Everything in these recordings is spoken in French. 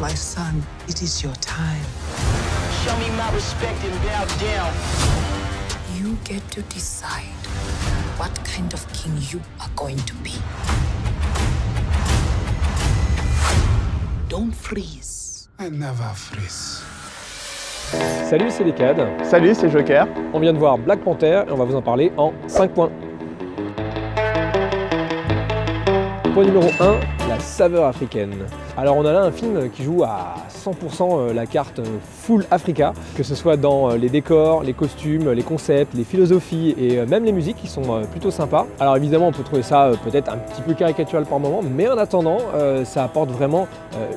My son, it is your time. Show me my respect and bow down. You get to decide what kind of king you are going to be. Don't freeze. I never freeze. Salut, c'est Decade. Salut, c'est Joker. On vient de voir Black Panther et on va vous en parler en 5 points. Point numéro 1, la saveur africaine. Alors on a là un film qui joue à 100% la carte full Africa, que ce soit dans les décors, les costumes, les concepts, les philosophies et même les musiques qui sont plutôt sympas. Alors évidemment on peut trouver ça peut-être un petit peu caricatural par moment, mais en attendant ça apporte vraiment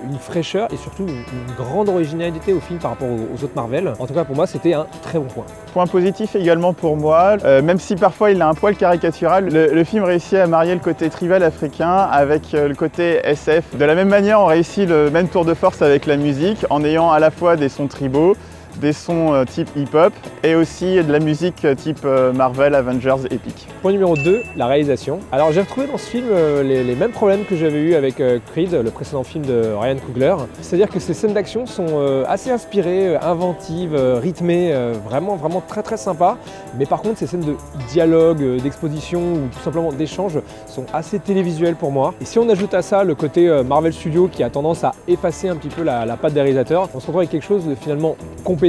une fraîcheur et surtout une grande originalité au film par rapport aux autres Marvel. En tout cas pour moi c'était un très bon point. Point positif également pour moi, même si parfois il a un poil caricatural, le film réussit à marier le côté tribal africain avec le côté SF. De la même manière on réussit le même tour de force avec la musique en ayant à la fois des sons tribaux, des sons type hip-hop et aussi de la musique type Marvel, Avengers, Epic. Point numéro 2, la réalisation. Alors j'ai retrouvé dans ce film les mêmes problèmes que j'avais eu avec Creed, le précédent film de Ryan Coogler. C'est-à-dire que ces scènes d'action sont assez inspirées, inventives, rythmées, vraiment très sympas. Mais par contre ces scènes de dialogue, d'exposition ou tout simplement d'échange sont assez télévisuelles pour moi. Et si on ajoute à ça le côté Marvel Studios qui a tendance à effacer un petit peu la patte des réalisateurs, on se retrouve avec quelque chose de finalement compétent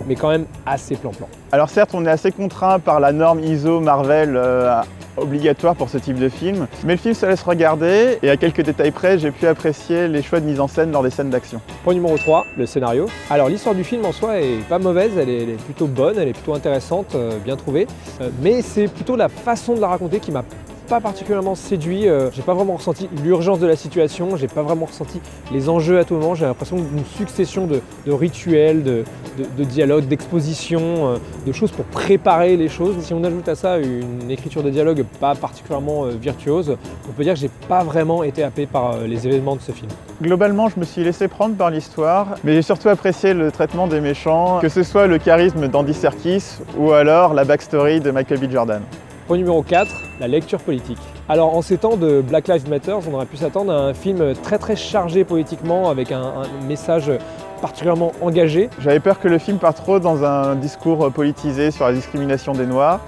mais quand même assez plan-plan. Alors certes on est assez contraint par la norme ISO Marvel obligatoire pour ce type de film, mais le film se laisse regarder et à quelques détails près j'ai pu apprécier les choix de mise en scène lors des scènes d'action. Point numéro 3, le scénario. Alors l'histoire du film en soi est pas mauvaise, elle est plutôt bonne, elle est plutôt intéressante, bien trouvée, mais c'est plutôt la façon de la raconter qui m'a pas particulièrement séduit, j'ai pas vraiment ressenti l'urgence de la situation, j'ai pas vraiment ressenti les enjeux à tout moment, j'ai l'impression d'une succession de rituels, de dialogues, d'expositions, de choses pour préparer les choses. Si on ajoute à ça une écriture de dialogue pas particulièrement virtuose, on peut dire que j'ai pas vraiment été happé par les événements de ce film. Globalement, je me suis laissé prendre par l'histoire, mais j'ai surtout apprécié le traitement des méchants, que ce soit le charisme d'Andy Serkis ou alors la backstory de Michael B. Jordan. Point numéro 4, la lecture politique. Alors en ces temps de Black Lives Matter, on aurait pu s'attendre à un film très chargé politiquement avec un message particulièrement engagé. J'avais peur que le film parte trop dans un discours politisé sur la discrimination des Noirs.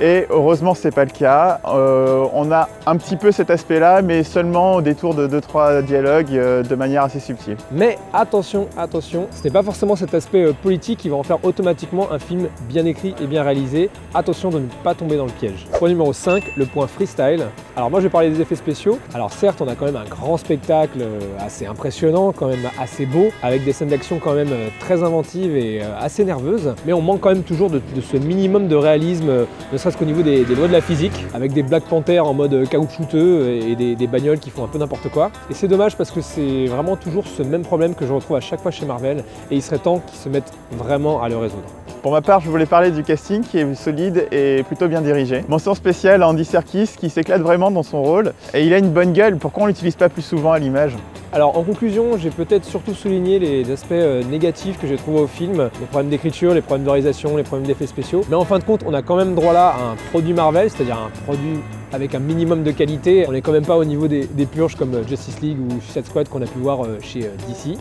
Et heureusement c'est pas le cas, on a un petit peu cet aspect là mais seulement au détour de 2-3 dialogues de manière assez subtile. Mais attention, ce n'est pas forcément cet aspect politique qui va en faire automatiquement un film bien écrit et bien réalisé. Attention de ne pas tomber dans le piège. Point numéro 5, le point freestyle. Alors moi je vais parler des effets spéciaux. Alors certes on a quand même un grand spectacle assez impressionnant, quand même assez beau, avec des scènes d'action quand même très inventives et assez nerveuses, mais on manque quand même toujours de ce minimum de réalisme, ne serait-ce qu'au niveau des lois de la physique, avec des Black Panther en mode caoutchouteux et des bagnoles qui font un peu n'importe quoi. Et c'est dommage parce que c'est vraiment toujours ce même problème que je retrouve à chaque fois chez Marvel et il serait temps qu'ils se mettent vraiment à le résoudre. Pour ma part, je voulais parler du casting qui est solide et plutôt bien dirigé. Mention spéciale à Andy Serkis qui s'éclate vraiment dans son rôle et il a une bonne gueule, pourquoi on l'utilise pas plus souvent à l'image? Alors en conclusion, j'ai peut-être surtout souligné les aspects négatifs que j'ai trouvés au film, les problèmes d'écriture, les problèmes de réalisation, les problèmes d'effets spéciaux. Mais en fin de compte, on a quand même droit là à un produit Marvel, c'est-à-dire un produit avec un minimum de qualité. On n'est quand même pas au niveau des purges comme Justice League ou Suicide Squad qu'on a pu voir chez DC.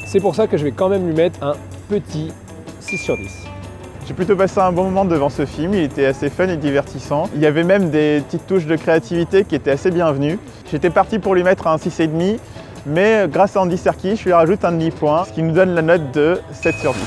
C'est pour ça que je vais quand même lui mettre un petit 6 sur 10. J'ai plutôt passé un bon moment devant ce film, il était assez fun et divertissant. Il y avait même des petites touches de créativité qui étaient assez bienvenues. J'étais parti pour lui mettre un 6,5, mais grâce à Andy Serkis, je lui rajoute un demi-point, ce qui nous donne la note de 7 sur 10.